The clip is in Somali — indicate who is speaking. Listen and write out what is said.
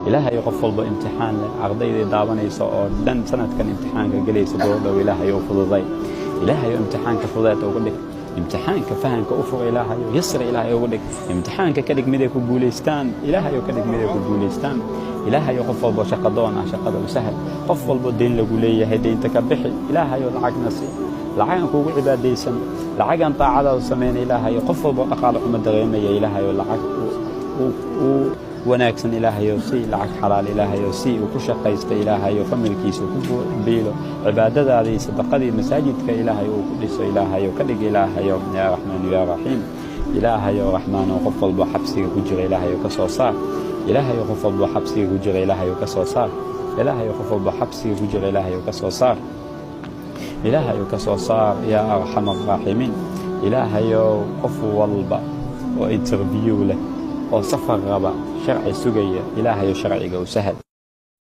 Speaker 1: إلهي يقفل بامتحان عرضي دابنيسا oo dhan sanadkan imtixaanka galaysa doodo Ilaahay oo fududay Ilaahay imtixaanka fududeed oo dhig imtixaanka fahanka u furo Ilaahay yasir Ilaahay oo dhig imtixaanka ka dhig mid ay ku guuleystaan Ilaahay oo ka dhig mid ay ku guuleystaan Ilaahay oo qof walba shaqadoon shaqada u sahal qof walba deen lagu leeyahay deynta ka bixi Ilaahay oo lacag nasi lacag kugu cibaadeysan lacagan taacada oo sameeyay Ilaahay qof walba dhaqaale uma dareemay Ilaahay oo lacag wanaagsan Ilaahay oo si lacag xalaal Ilaahay oo si ku shaqaysta Ilaahay oo familkiisa ku biilo cibaadadaada sadaqadii masaajidka Ilaahay oo ku dhiso Ilaahay oo ka dhig Ilaahay oo ya Rahmaan ya Rahiim Ilaahay oo Rahmaan oo qof walba xabsiga ku jira Ilaahay oo ka soo saar Ilaahay oo qof walba xabsiga ku jira Ilaahay oo ka soo saar Ilaahay oo qof walba xabsiga ku jira Ilaahay oo ka soo saar Ilaahay oo ka soo saar ya Arhamar Rahiimiin Ilaahay oo qof walba oo interview leh oo safar raba sharci sugaya Ilaahay sharciga u sahal